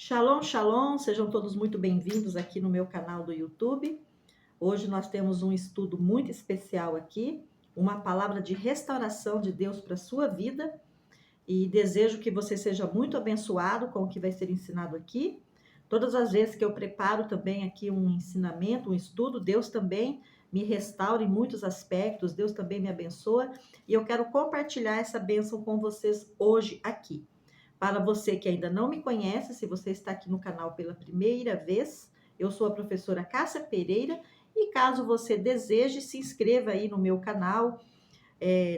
Shalom, shalom, sejam todos muito bem-vindos aqui no meu canal do YouTube. Hoje nós temos um estudo muito especial aqui, uma palavra de restauração de Deus para a sua vida e desejo que você seja muito abençoado com o que vai ser ensinado aqui. Todas as vezes que eu preparo também aqui um ensinamento, um estudo, Deus também me restaura em muitos aspectos, Deus também me abençoa e eu quero compartilhar essa bênção com vocês hoje aqui. Para você que ainda não me conhece, se você está aqui no canal pela primeira vez, eu sou a professora Cássia Pereira e caso você deseje, se inscreva aí no meu canal,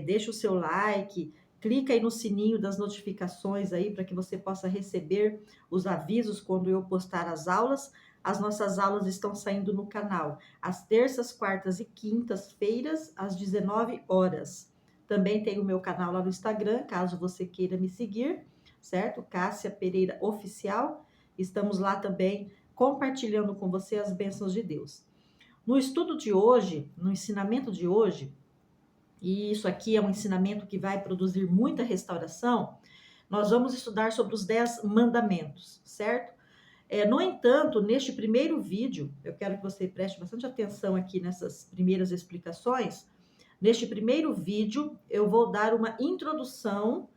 deixa o seu like, clica aí no sininho das notificações aí para que você possa receber os avisos quando eu postar as aulas. As nossas aulas estão saindo no canal às terças, quartas e quintas-feiras, às 19 horas. Também tem o meu canal lá no Instagram, caso você queira me seguir, certo? Cássia Pereira Oficial. Estamos lá também compartilhando com você as bênçãos de Deus. No estudo de hoje, no ensinamento de hoje, e isso aqui é um ensinamento que vai produzir muita restauração, nós vamos estudar sobre os 10 mandamentos, certo? No entanto, neste primeiro vídeo, eu quero que você preste bastante atenção aqui nessas primeiras explicações. Neste primeiro vídeo, eu vou dar uma introdução,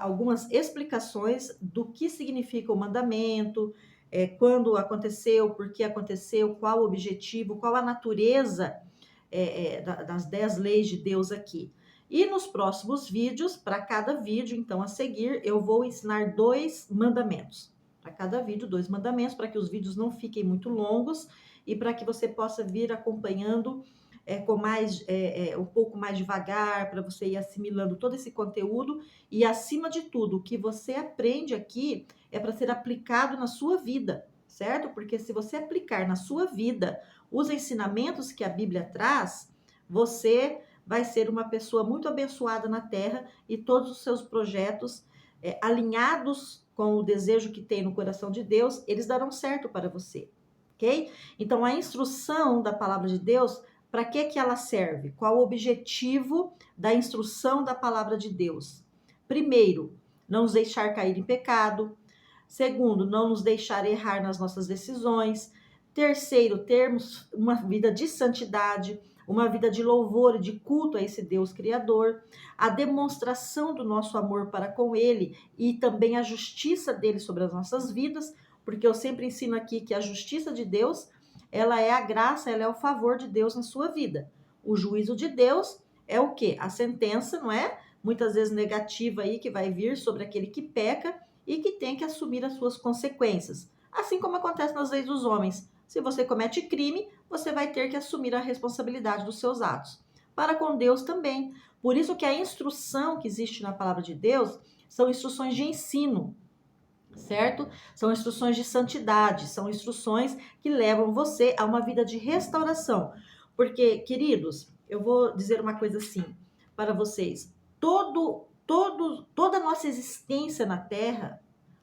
algumas explicações do que significa o mandamento, quando aconteceu, por que aconteceu, qual o objetivo, qual a natureza das 10 leis de Deus aqui. E nos próximos vídeos, para cada vídeo, então, a seguir, eu vou ensinar 2 mandamentos. Para cada vídeo, 2 mandamentos, para que os vídeos não fiquem muito longos e para que você possa vir acompanhando com mais um pouco mais devagar, para você ir assimilando todo esse conteúdo e, acima de tudo, o que você aprende aqui é para ser aplicado na sua vida, certo? Porque se você aplicar na sua vida os ensinamentos que a Bíblia traz, você vai ser uma pessoa muito abençoada na terra e todos os seus projetos alinhados com o desejo que tem no coração de Deus, eles darão certo para você, ok? Então, a instrução da palavra de Deus, para que ela serve? Qual o objetivo da instrução da palavra de Deus? Primeiro, não nos deixar cair em pecado. Segundo, não nos deixar errar nas nossas decisões. Terceiro, termos uma vida de santidade, uma vida de louvor e de culto a esse Deus Criador, a demonstração do nosso amor para com Ele e também a justiça dele sobre as nossas vidas, porque eu sempre ensino aqui que a justiça de Deus, ela é a graça, ela é o favor de Deus na sua vida. O juízo de Deus é o quê? A sentença, não é? Muitas vezes negativa aí que vai vir sobre aquele que peca e que tem que assumir as suas consequências. Assim como acontece nas leis dos homens. Se você comete crime, você vai ter que assumir a responsabilidade dos seus atos. Para com Deus também. Por isso que a instrução que existe na palavra de Deus são instruções de ensino, certo? São instruções de santidade, são instruções que levam você a uma vida de restauração. Porque, queridos, eu vou dizer uma coisa assim para vocês. Toda a nossa existência na Terra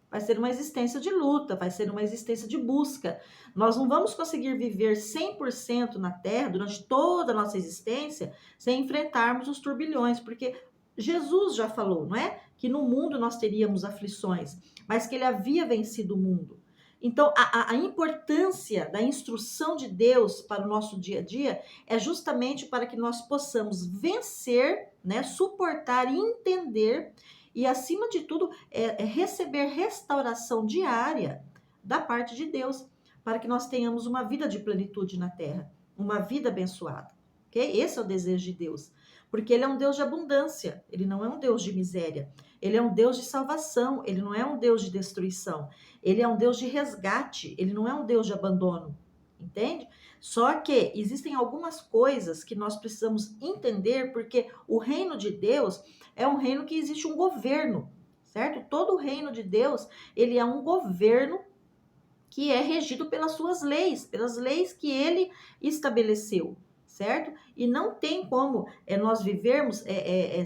vai ser uma existência de luta, vai ser uma existência de busca. Nós não vamos conseguir viver 100% na Terra durante toda a nossa existência sem enfrentarmos os turbilhões, porque Jesus já falou, não é? Que no mundo nós teríamos aflições, mas que ele havia vencido o mundo. Então, a importância da instrução de Deus para o nosso dia a dia é justamente para que nós possamos vencer, né, suportar e entender e, acima de tudo, receber restauração diária da parte de Deus, para que nós tenhamos uma vida de plenitude na terra, uma vida abençoada, ok? Esse é o desejo de Deus, porque Ele é um Deus de abundância, Ele não é um Deus de miséria, Ele é um Deus de salvação, Ele não é um Deus de destruição, Ele é um Deus de resgate, Ele não é um Deus de abandono, entende? Só que existem algumas coisas que nós precisamos entender, porque o reino de Deus é um reino que existe um governo, certo? Todo o reino de Deus, ele é um governo que é regido pelas suas leis, pelas leis que ele estabeleceu, certo? E não tem como nós vivermos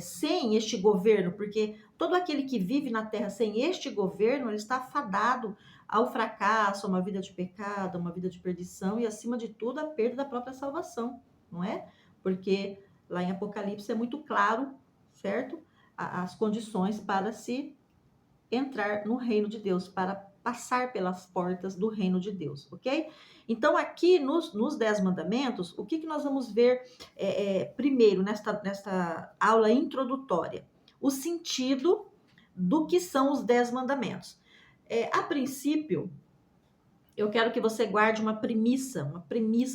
sem este governo, porque todo aquele que vive na terra sem este governo, ele está fadado ao fracasso, a uma vida de pecado, a uma vida de perdição e, acima de tudo, a perda da própria salvação, não é? Porque lá em Apocalipse é muito claro, certo? As condições para se entrar no reino de Deus, para passar pelas portas do reino de Deus, ok? Então, aqui nos 10 mandamentos, o que nós vamos ver primeiro nesta aula introdutória? O sentido do que são os 10 mandamentos. A princípio, eu quero que você guarde uma premissa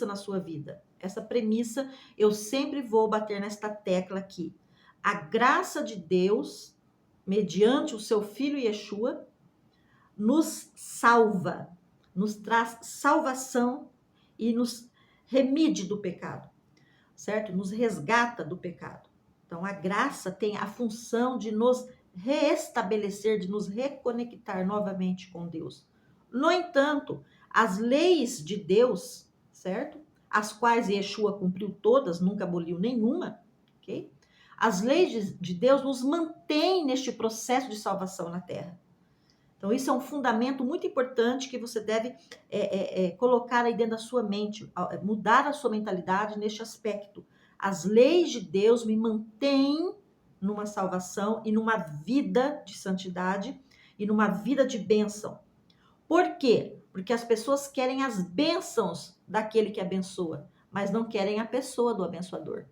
na sua vida. Essa premissa, eu sempre vou bater nesta tecla aqui. A graça de Deus, mediante o seu Filho Yeshua, nos salva, nos traz salvação e nos remide do pecado, certo? Nos resgata do pecado. Então, a graça tem a função de nos reestabelecer, de nos reconectar novamente com Deus. No entanto, as leis de Deus, certo? As quais Yeshua cumpriu todas, nunca aboliu nenhuma, ok? As leis de Deus nos mantêm neste processo de salvação na terra. Então, isso é um fundamento muito importante que você deve colocar aí dentro da sua mente, mudar a sua mentalidade neste aspecto. As leis de Deus me mantêm numa salvação e numa vida de santidade e numa vida de bênção. Por quê? Porque as pessoas querem as bênçãos daquele que abençoa, mas não querem a pessoa do abençoador.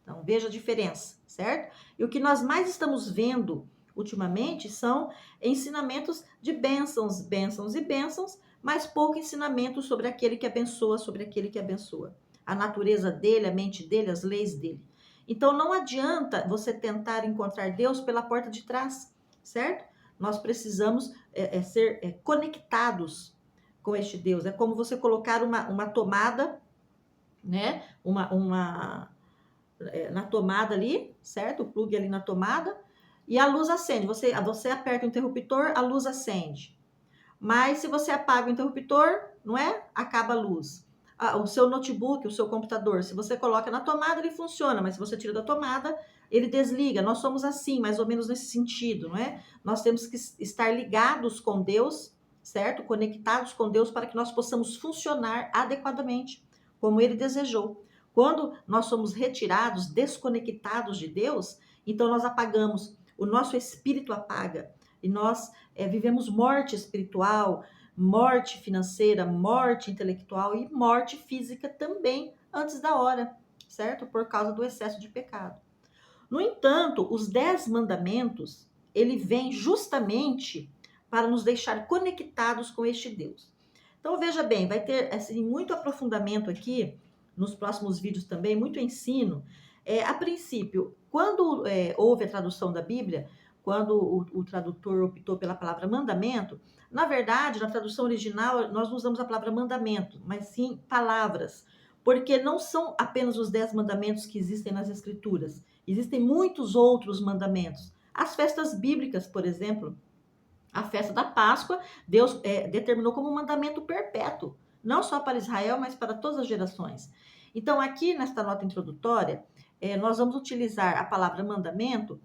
Então, veja a diferença, certo? E o que nós mais estamos vendo ultimamente são ensinamentos de bênçãos, bênçãos e bênçãos, mas pouco ensinamento sobre aquele que abençoa, sobre aquele que abençoa. A natureza dele, a mente dele, as leis dele. Então, não adianta você tentar encontrar Deus pela porta de trás, certo? Nós precisamos ser conectados com este Deus. É como você colocar uma tomada, né? Na tomada ali, certo? O plug ali na tomada e a luz acende. Você aperta o interruptor, a luz acende. Mas se você apaga o interruptor, não é? Acaba a luz. O seu notebook, o seu computador, se você coloca na tomada, ele funciona, mas se você tira da tomada, ele desliga. Nós somos assim, mais ou menos nesse sentido, não é? Nós temos que estar ligados com Deus, certo? Conectados com Deus para que nós possamos funcionar adequadamente, como Ele desejou. Quando nós somos retirados, desconectados de Deus, então nós apagamos, o nosso espírito apaga e nós vivemos morte espiritual, morte financeira, morte intelectual e morte física também antes da hora, certo? Por causa do excesso de pecado. No entanto, os 10 mandamentos, ele vem justamente para nos deixar conectados com este Deus. Então, veja bem, vai ter assim, muito aprofundamento aqui, nos próximos vídeos também, muito ensino. A princípio, quando houve a tradução da Bíblia, quando o tradutor optou pela palavra mandamento, na verdade, na tradução original, nós não usamos a palavra mandamento, mas sim palavras, porque não são apenas os 10 mandamentos que existem nas Escrituras, existem muitos outros mandamentos. As festas bíblicas, por exemplo, a festa da Páscoa, Deus determinou como um mandamento perpétuo, não só para Israel, mas para todas as gerações. Então, aqui nesta nota introdutória, nós vamos utilizar a palavra mandamento,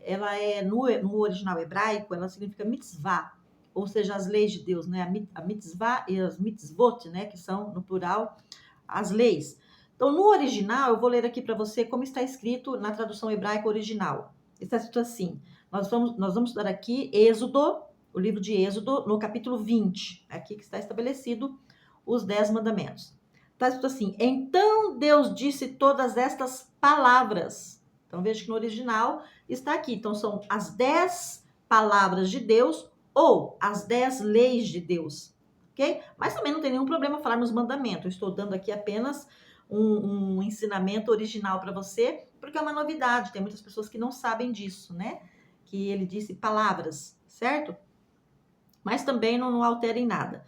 ela no original hebraico, ela significa mitzvah, ou seja, as leis de Deus, né? A mitzvah e as mitzvot, né? Que são, no plural, as leis. Então, no original, eu vou ler aqui para você como está escrito na tradução hebraica original. Está escrito assim, nós vamos estudar aqui Êxodo, o livro de Êxodo, no capítulo 20, aqui que está estabelecido os 10 mandamentos. Está escrito assim, então Deus disse todas estas palavras. Então, veja que no original está aqui. Então, são as 10 palavras de Deus ou as 10 leis de Deus, ok? Mas também não tem nenhum problema falar nos mandamentos. Eu estou dando aqui apenas um ensinamento original para você, porque é uma novidade. Tem muitas pessoas que não sabem disso, né? Que ele disse palavras, certo? Mas também não altera em nada.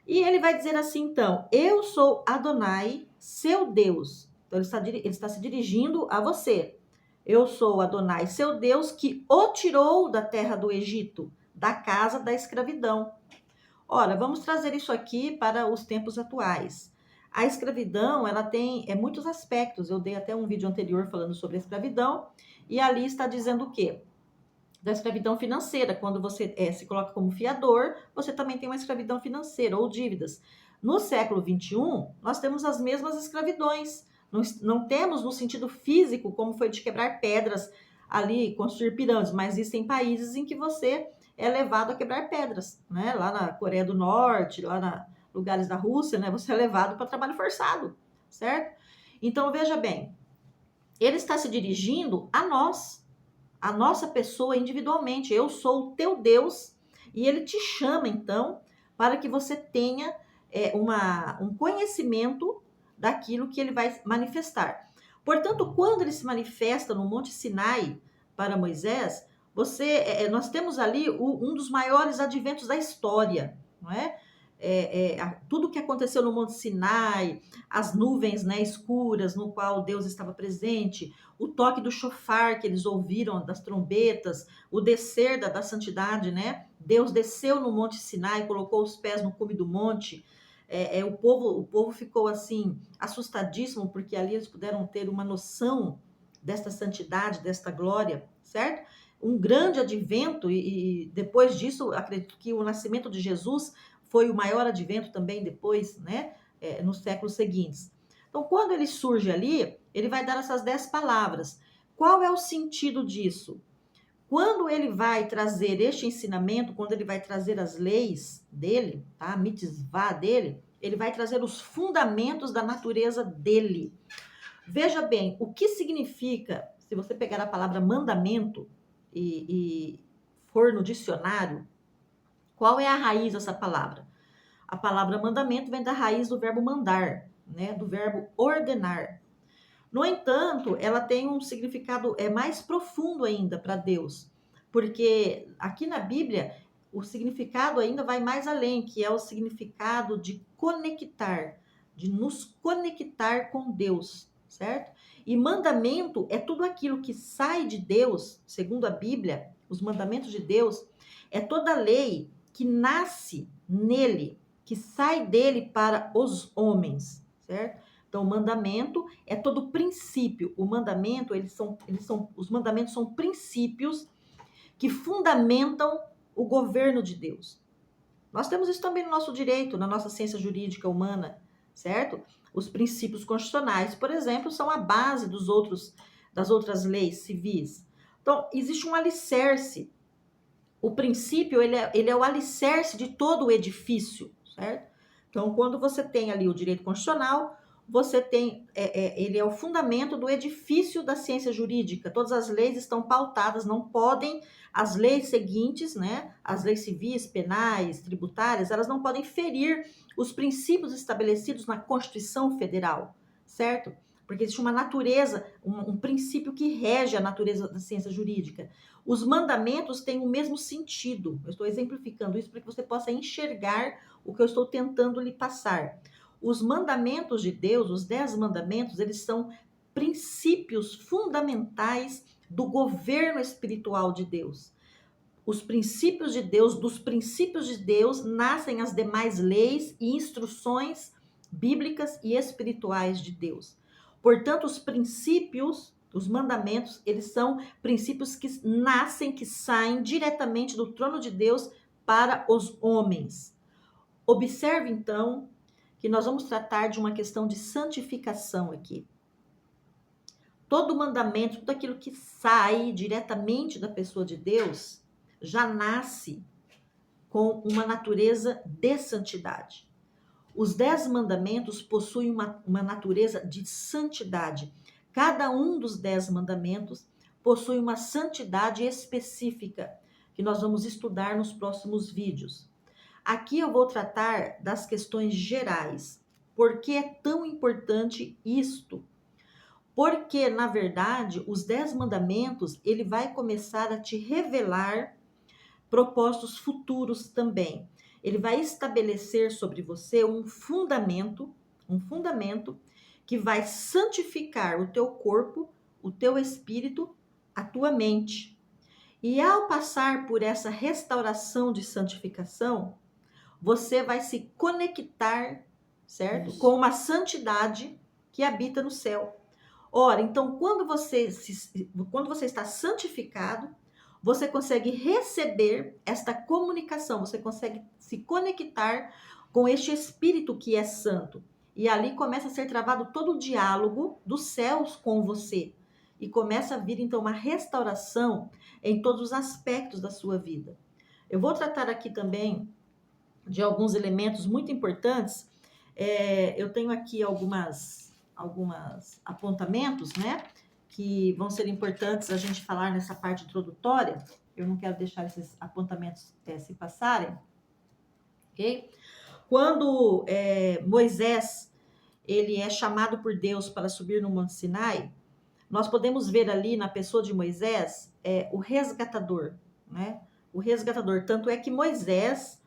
E ele vai dizer assim, então, eu sou Adonai, seu Deus. Então, ele está se dirigindo a você. Eu sou Adonai, seu Deus, que o tirou da terra do Egito, da casa da escravidão. Ora, vamos trazer isso aqui para os tempos atuais. A escravidão, ela tem muitos aspectos. Eu dei até um vídeo anterior falando sobre a escravidão, e ali está dizendo o quê? Da escravidão financeira. Quando você se coloca como fiador, você também tem uma escravidão financeira ou dívidas. No século XXI, nós temos as mesmas escravidões. Não temos no sentido físico, como foi de quebrar pedras ali, construir pirâmides, mas existem países em que você é levado a quebrar pedras, né? Lá na Coreia do Norte, lá na lugares da Rússia, né? Você é levado para trabalho forçado, certo? Então, veja bem, ele está se dirigindo a nós, a nossa pessoa individualmente. Eu sou o teu Deus e ele te chama, então, para que você tenha um conhecimento daquilo que ele vai manifestar. Portanto, quando ele se manifesta no Monte Sinai para Moisés, nós temos ali um dos maiores adventos da história, não é? Tudo que aconteceu no Monte Sinai, as nuvens, né, escuras no qual Deus estava presente, o toque do chofar que eles ouviram, das trombetas, o descer da santidade, né? Deus desceu no Monte Sinai, colocou os pés no cume do monte. O povo ficou assim assustadíssimo, porque ali eles puderam ter uma noção desta santidade, desta glória, certo? Um grande advento, e depois disso, acredito que o nascimento de Jesus foi o maior advento também depois, né? Nos séculos seguintes. Então, quando ele surge ali, ele vai dar essas 10 palavras. Qual é o sentido disso? Quando ele vai trazer este ensinamento, quando ele vai trazer as leis dele, tá? A mitzvah dele, ele vai trazer os fundamentos da natureza dele. Veja bem, o que significa, se você pegar a palavra mandamento e for no dicionário, qual é a raiz dessa palavra? A palavra mandamento vem da raiz do verbo mandar, né? Do verbo ordenar. No entanto, ela tem um significado mais profundo ainda para Deus, porque aqui na Bíblia o significado ainda vai mais além, que é o significado de conectar, de nos conectar com Deus, certo? E mandamento é tudo aquilo que sai de Deus, segundo a Bíblia, os mandamentos de Deus, é toda lei que nasce nele, que sai dele para os homens, certo? Então, o mandamento é todo princípio. O mandamento, os mandamentos são princípios que fundamentam o governo de Deus. Nós temos isso também no nosso direito, na nossa ciência jurídica humana, certo? Os princípios constitucionais, por exemplo, são a base das outras leis civis. Então, existe um alicerce. O princípio, ele é o alicerce de todo o edifício, certo? Então, quando você tem ali o direito constitucional, você tem, ele é o fundamento do edifício da ciência jurídica. Todas as leis estão pautadas, não podem, as leis seguintes, né, as leis civis, penais, tributárias, elas não podem ferir os princípios estabelecidos na Constituição Federal, certo? Porque existe uma natureza, um princípio que rege a natureza da ciência jurídica. Os mandamentos têm o mesmo sentido. Eu estou exemplificando isso para que você possa enxergar o que eu estou tentando lhe passar. Os mandamentos de Deus, os 10 mandamentos, eles são princípios fundamentais do governo espiritual de Deus. Os princípios de Deus, dos princípios de Deus, nascem as demais leis e instruções bíblicas e espirituais de Deus. Portanto, os princípios, os mandamentos, eles são princípios que nascem, que saem diretamente do trono de Deus para os homens. Observe, então, que nós vamos tratar de uma questão de santificação aqui. Todo mandamento, tudo aquilo que sai diretamente da pessoa de Deus, já nasce com uma natureza de santidade. Os 10 mandamentos possuem uma natureza de santidade. Cada um dos 10 mandamentos possui uma santidade específica, que nós vamos estudar nos próximos vídeos. Aqui eu vou tratar das questões gerais. Por que é tão importante isto? Porque, na verdade, os 10 mandamentos, ele vai começar a te revelar propósitos futuros também. Ele vai estabelecer sobre você um fundamento que vai santificar o teu corpo, o teu espírito, a tua mente. E ao passar por essa restauração de santificação, você vai se conectar, certo? Com uma santidade que habita no céu. Ora, então, quando você está santificado, você consegue receber esta comunicação, você consegue se conectar com este Espírito que é santo. E ali começa a ser travado todo o diálogo dos céus com você. E começa a vir, então, uma restauração em todos os aspectos da sua vida. Eu vou tratar aqui também de alguns elementos muito importantes. Eu tenho aqui algumas apontamentos, né, que vão ser importantes a gente falar nessa parte introdutória. Eu não quero deixar esses apontamentos se passarem, ok? Quando Moisés ele é chamado por Deus para subir no Monte Sinai, nós podemos ver ali na pessoa de Moisés o resgatador, né? O resgatador. Tanto é que Moisés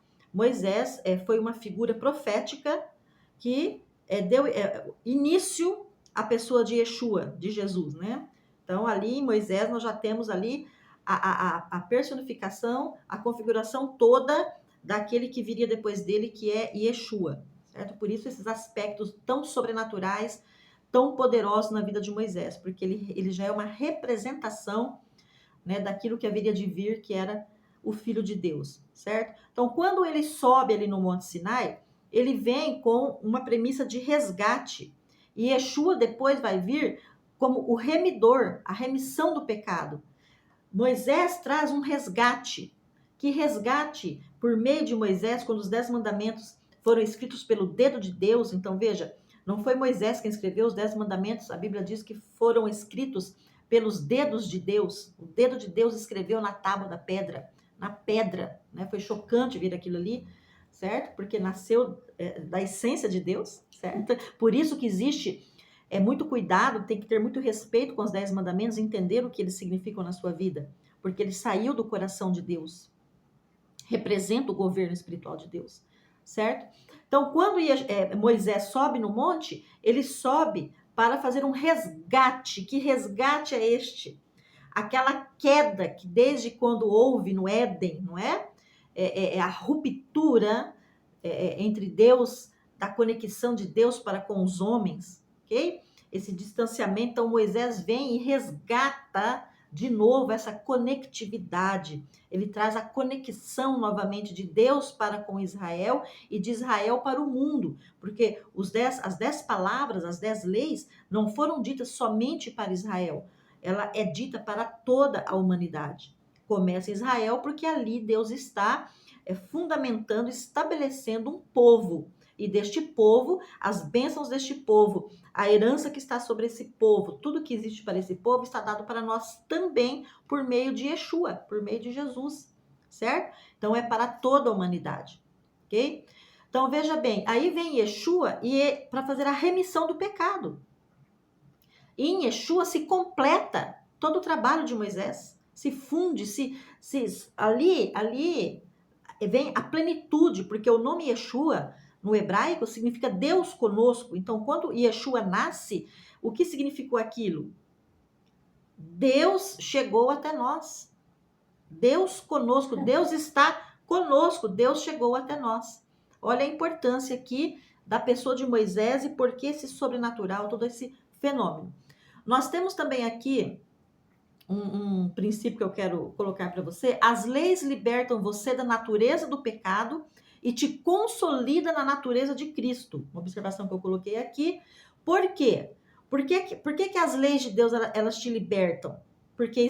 foi uma figura profética que deu início à pessoa de Yeshua, de Jesus, né? Então, ali em Moisés, nós já temos ali a personificação, a configuração toda daquele que viria depois dele, que é Yeshua, certo? Por isso, esses aspectos tão sobrenaturais, tão poderosos na vida de Moisés, porque ele já é uma representação, né, daquilo que haveria de vir, que era o Filho de Deus, certo? Então, quando ele sobe ali no Monte Sinai, ele vem com uma premissa de resgate. E Yeshua depois vai vir como o remidor, a remissão do pecado. Moisés traz um resgate. Que resgate, por meio de Moisés, quando os 10 mandamentos foram escritos pelo dedo de Deus. Então, veja, não foi Moisés quem escreveu os 10 mandamentos, a Bíblia diz que foram escritos pelos dedos de Deus. O dedo de Deus escreveu na tábua da pedra, na pedra, né? Foi chocante ver aquilo ali, certo? Porque nasceu da essência de Deus, certo? Por isso que existe muito cuidado, tem que ter muito respeito com os 10 mandamentos, entender o que eles significam na sua vida, porque ele saiu do coração de Deus, representa o governo espiritual de Deus, certo? Então, quando Moisés sobe no monte, ele sobe para fazer um resgate. Que resgate é este? Aquela queda que desde quando houve no Éden, não é? A ruptura entre Deus, da conexão de Deus para com os homens, ok? Esse distanciamento, então Moisés vem e resgata de novo essa conectividade. Ele traz a conexão novamente de Deus para com Israel e de Israel para o mundo, porque as 10 palavras, as 10 leis, não foram ditas somente para Israel, ela é dita para toda a humanidade. Começa em Israel porque ali Deus está fundamentando, estabelecendo um povo. E deste povo, as bênçãos deste povo, a herança que está sobre esse povo, tudo que existe para esse povo está dado para nós também por meio de Yeshua, por meio de Jesus, certo? Então é para toda a humanidade, ok? Então veja bem, aí vem Yeshua e para fazer a remissão do pecado. E em Yeshua se completa todo o trabalho de Moisés, se funde, ali vem a plenitude, porque o nome Yeshua no hebraico significa Deus conosco. Então, quando Yeshua nasce, o que significou aquilo? Deus chegou até nós. Deus conosco, Deus está conosco, Deus chegou até nós. Olha a importância aqui da pessoa de Moisés e por que esse sobrenatural, todo esse fenômeno. Nós temos também aqui um princípio que eu quero colocar para você. As leis libertam você da natureza do pecado e te consolida na natureza de Cristo. Uma observação que eu coloquei aqui. Por quê? Por que as leis de Deus, elas te libertam? Porque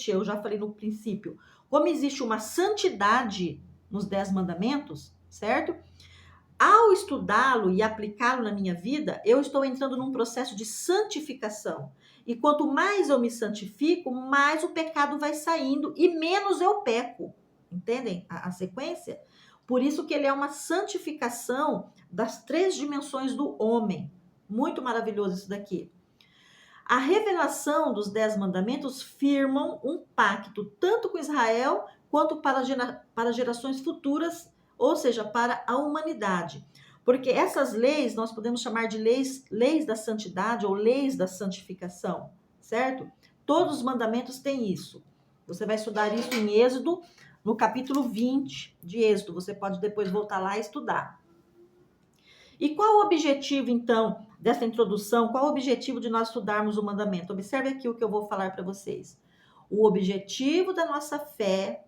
eu já falei no princípio, como existe uma santidade nos 10 mandamentos, certo? Ao estudá-lo e aplicá-lo na minha vida, eu estou entrando num processo de santificação. E quanto mais eu me santifico, mais o pecado vai saindo e menos eu peco. Entendem a sequência? Por isso que ele é uma santificação das 3 dimensões do homem. Muito maravilhoso isso daqui. A revelação dos 10 mandamentos firmam um pacto tanto com Israel quanto para gerações futuras, ou seja, para a humanidade. Porque essas leis nós podemos chamar de leis da santidade ou leis da santificação, certo? Todos os mandamentos têm isso. Você vai estudar isso em Êxodo, no capítulo 20 de Êxodo. Você pode depois voltar lá e estudar. E qual o objetivo, então, dessa introdução? Qual o objetivo de nós estudarmos o mandamento? Observe aqui o que eu vou falar para vocês. O objetivo da nossa fé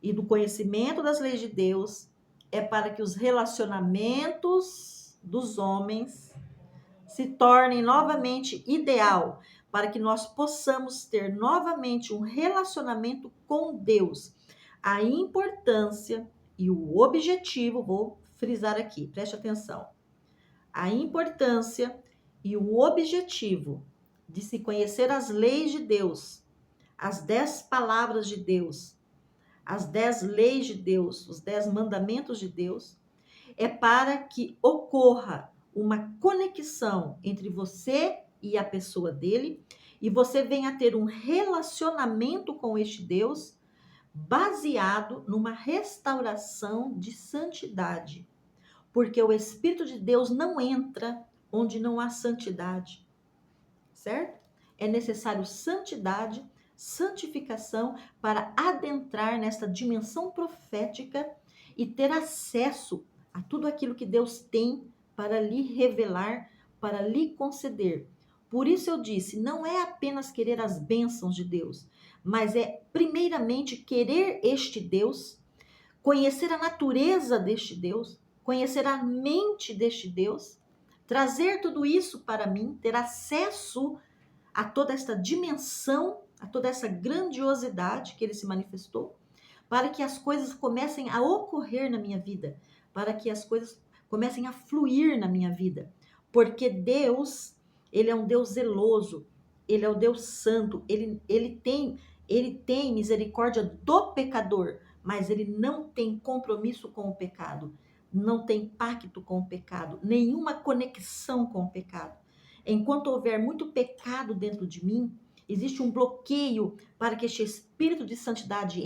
e do conhecimento das leis de Deus é para que os relacionamentos dos homens se tornem novamente ideal, para que nós possamos ter novamente um relacionamento com Deus. a importância e o objetivo, vou frisar aqui, preste atenção, a importância e o objetivo de se conhecer as leis de Deus, as 10 palavras de Deus, as 10 leis de Deus, os 10 mandamentos de Deus, é para que ocorra uma conexão entre você e a pessoa dele, e você venha a ter um relacionamento com este Deus baseado numa restauração de santidade. Porque o Espírito de Deus não entra onde não há santidade, certo? É necessário santidade, santificação para adentrar nessa dimensão profética e ter acesso a tudo aquilo que Deus tem para lhe revelar, para lhe conceder. Por isso eu disse, não é apenas querer as bênçãos de Deus, mas é primeiramente querer este Deus, conhecer a natureza deste Deus, conhecer a mente deste Deus, trazer tudo isso para mim, ter acesso a toda esta dimensão, a toda essa grandiosidade que ele se manifestou, para que as coisas comecem a ocorrer na minha vida, para que as coisas comecem a fluir na minha vida. Porque Deus, ele é um Deus zeloso, ele é o Deus santo, ele tem misericórdia do pecador, mas ele não tem compromisso com o pecado, não tem pacto com o pecado, nenhuma conexão com o pecado. Enquanto houver muito pecado dentro de mim, existe um bloqueio para que este espírito de santidade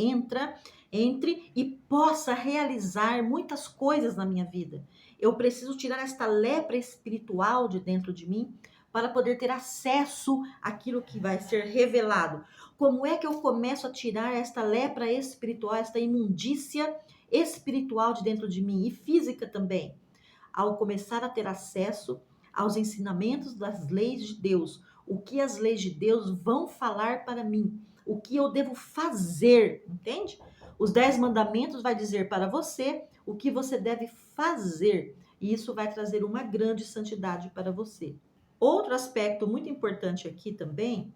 entre e possa realizar muitas coisas na minha vida. Eu preciso tirar esta lepra espiritual de dentro de mim para poder ter acesso àquilo que vai ser revelado. Como é que eu começo a tirar esta lepra espiritual, esta imundícia espiritual de dentro de mim e física também? Ao começar a ter acesso aos ensinamentos das leis de Deus, o que as leis de Deus vão falar para mim, o que eu devo fazer, entende? Os 10 mandamentos vai dizer para você o que você deve fazer, e isso vai trazer uma grande santidade para você. Outro aspecto muito importante aqui também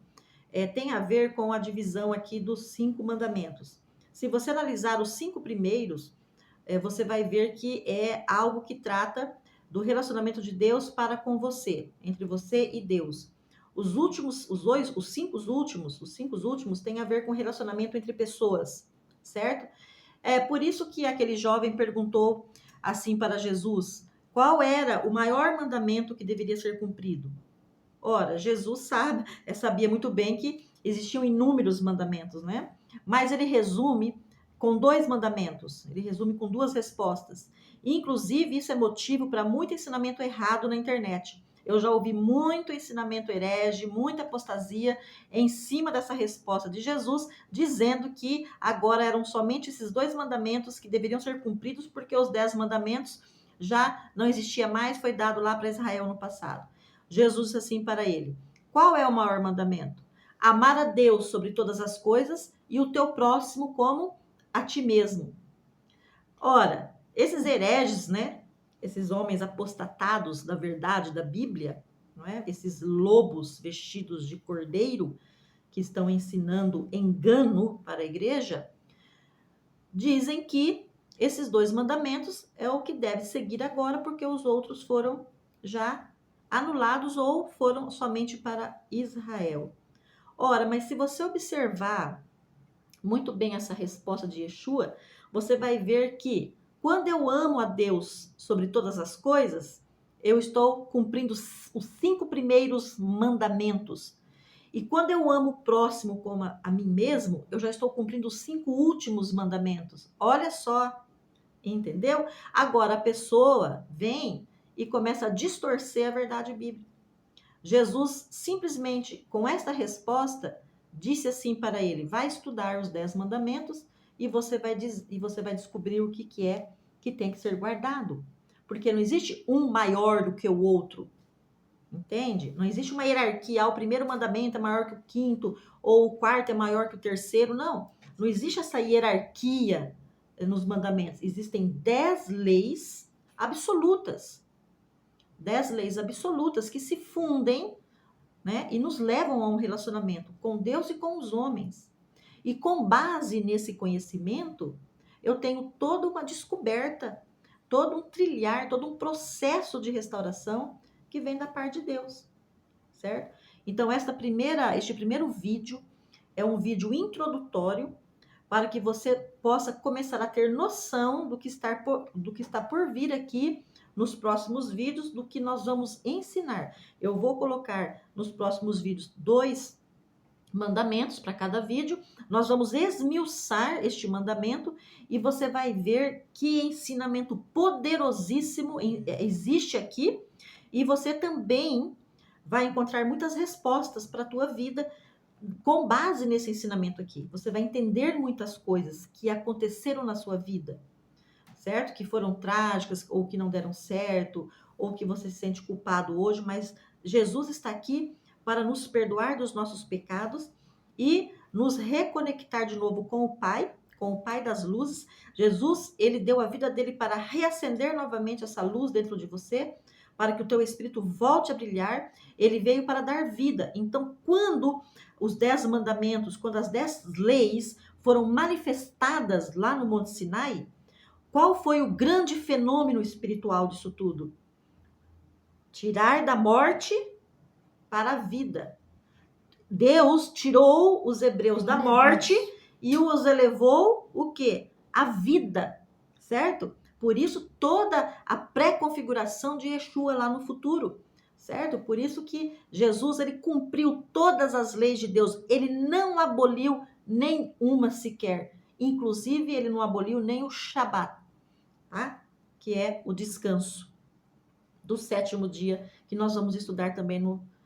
tem a ver com a divisão aqui dos 5 mandamentos. Se você analisar os 5 primeiros, você vai ver que é algo que trata do relacionamento de Deus para com você, entre você e Deus. Os últimos, os cinco últimos têm a ver com relacionamento entre pessoas, certo? É por isso que aquele jovem perguntou assim para Jesus: qual era o maior mandamento que deveria ser cumprido? Ora, Jesus sabia muito bem que existiam inúmeros mandamentos, né? Mas ele resume com 2 mandamentos, ele resume com 2 respostas. Inclusive, isso é motivo para muito ensinamento errado na internet. Eu já ouvi muito ensinamento herege, muita apostasia em cima dessa resposta de Jesus, dizendo que agora eram somente esses 2 mandamentos que deveriam ser cumpridos, porque os 10 mandamentos já não existia mais, foi dado lá para Israel no passado. Jesus disse assim para ele: qual é o maior mandamento? Amar a Deus sobre todas as coisas e o teu próximo como a ti mesmo. Ora, esses hereges, né? Esses homens apostatados da verdade da Bíblia, não é? Esses lobos vestidos de cordeiro que estão ensinando engano para a igreja, dizem que esses 2 mandamentos é o que deve seguir agora, porque os outros foram já anulados ou foram somente para Israel. Ora, mas se você observar muito bem essa resposta de Yeshua, você vai ver que quando eu amo a Deus sobre todas as coisas, eu estou cumprindo os 5 primeiros mandamentos. E quando eu amo o próximo como a mim mesmo, eu já estou cumprindo os 5 últimos mandamentos. Olha só, entendeu? Agora a pessoa vem e começa a distorcer a verdade bíblica. Jesus simplesmente, com esta resposta, disse assim para ele: vai estudar os 10 mandamentos e você vai descobrir o que é que tem que ser guardado. Porque não existe um maior do que o outro. Entende? Não existe uma hierarquia. O primeiro mandamento é maior que o quinto, ou o quarto é maior que o terceiro. Não. Não existe essa hierarquia nos mandamentos. Existem 10 leis absolutas. 10 leis absolutas que se fundem, né, e nos levam a um relacionamento com Deus e com os homens. E com base nesse conhecimento, eu tenho toda uma descoberta, todo um trilhar, todo um processo de restauração que vem da parte de Deus, certo? Então, este primeiro vídeo é um vídeo introdutório para que você possa começar a ter noção do que está por vir aqui nos próximos vídeos, do que nós vamos ensinar. Eu vou colocar nos próximos vídeos 2 mandamentos para cada vídeo. Nós vamos esmiuçar este mandamento e você vai ver que ensinamento poderosíssimo existe aqui, e você também vai encontrar muitas respostas para a tua vida com base nesse ensinamento aqui. Você vai entender muitas coisas que aconteceram na sua vida, certo? Que foram trágicas, ou que não deram certo, ou que você se sente culpado hoje, mas Jesus está aqui para nos perdoar dos nossos pecados e nos reconectar de novo com o Pai das luzes. Jesus, ele deu a vida dele para reacender novamente essa luz dentro de você, para que o teu espírito volte a brilhar. Ele veio para dar vida. Então, quando os 10 mandamentos, quando as 10 leis foram manifestadas lá no Monte Sinai, qual foi o grande fenômeno espiritual disso tudo? Tirar da morte para a vida. Deus tirou os hebreus da morte e os elevou o quê? A vida, certo? Por isso toda a pré-configuração de Yeshua lá no futuro, certo? Por isso que Jesus, ele cumpriu todas as leis de Deus. Ele não aboliu nenhuma sequer. Inclusive, ele não aboliu nem o Shabat, tá? Que é o descanso do 7º dia, que nós vamos estudar também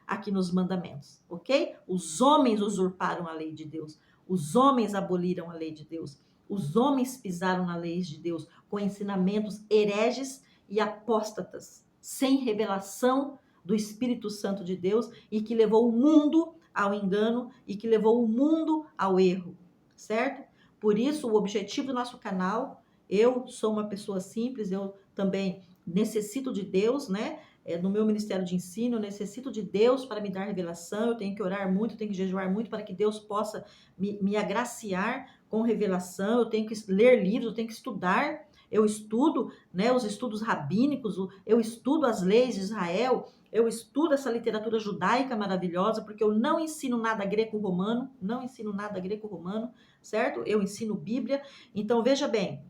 aqui nos mandamentos, ok? Os homens usurparam a lei de Deus, os homens aboliram a lei de Deus, os homens pisaram na lei de Deus com ensinamentos hereges e apóstatas, sem revelação do Espírito Santo de Deus, e que levou o mundo ao engano e que levou o mundo ao erro, certo? Por isso, o objetivo do nosso canal, eu sou uma pessoa simples, eu também necessito de Deus, né? No meu ministério de ensino, eu necessito de Deus para me dar revelação, eu tenho que orar muito, eu tenho que jejuar muito para que Deus possa me agraciar com revelação, eu tenho que ler livros, eu tenho que estudar, eu estudo, né, os estudos rabínicos, eu estudo as leis de Israel, eu estudo essa literatura judaica maravilhosa, porque eu não ensino nada greco-romano, certo? Eu ensino Bíblia. Então, veja bem,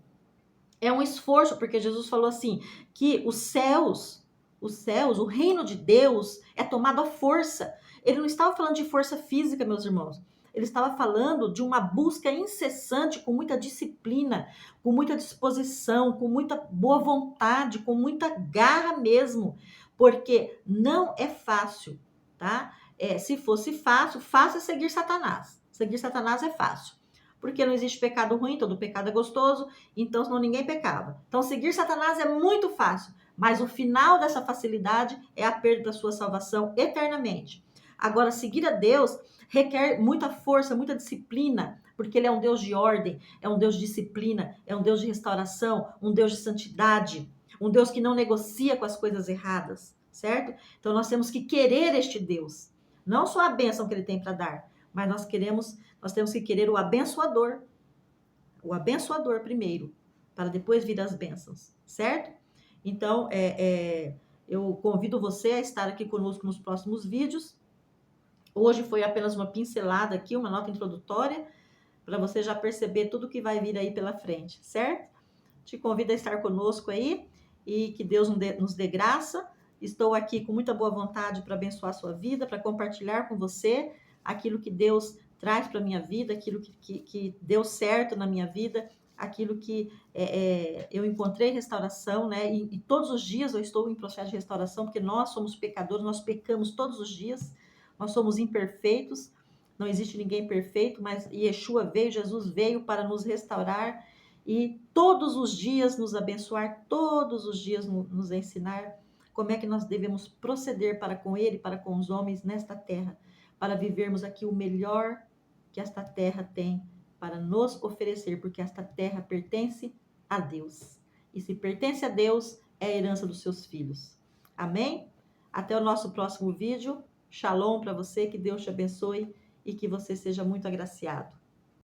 é um esforço, porque Jesus falou assim, que os céus, o reino de Deus é tomado à força. Ele não estava falando de força física, meus irmãos. Ele estava falando de uma busca incessante, com muita disciplina, com muita disposição, com muita boa vontade, com muita garra mesmo, porque não é fácil, tá? Se fosse fácil, fácil é seguir Satanás. Seguir Satanás é fácil, porque não existe pecado ruim, todo pecado é gostoso, então senão ninguém pecava. Então seguir Satanás é muito fácil, mas o final dessa facilidade é a perda da sua salvação eternamente. Agora, seguir a Deus requer muita força, muita disciplina, porque ele é um Deus de ordem, é um Deus de disciplina, é um Deus de restauração, um Deus de santidade, um Deus que não negocia com as coisas erradas, certo? Então nós temos que querer este Deus, não só a bênção que ele tem para dar, mas nós temos que querer o abençoador primeiro, para depois vir as bênçãos, certo? Então, eu convido você a estar aqui conosco nos próximos vídeos. Hoje foi apenas uma pincelada aqui, uma nota introdutória, para você já perceber tudo que vai vir aí pela frente, certo? Te convido a estar conosco aí e que Deus nos dê graça. Estou aqui com muita boa vontade para abençoar a sua vida, para compartilhar com você aquilo que Deus traz para a minha vida, aquilo que deu certo na minha vida, aquilo que eu encontrei restauração, né? E todos os dias eu estou em processo de restauração, porque nós somos pecadores, nós pecamos todos os dias, nós somos imperfeitos, não existe ninguém perfeito, mas Yeshua veio, Jesus veio para nos restaurar e todos os dias nos abençoar, todos os dias nos ensinar como é que nós devemos proceder para com Ele, para com os homens nesta terra, para vivermos aqui o melhor que esta terra tem para nos oferecer, porque esta terra pertence a Deus. E se pertence a Deus, é a herança dos seus filhos. Amém? Até o nosso próximo vídeo. Shalom para você, que Deus te abençoe e que você seja muito agraciado.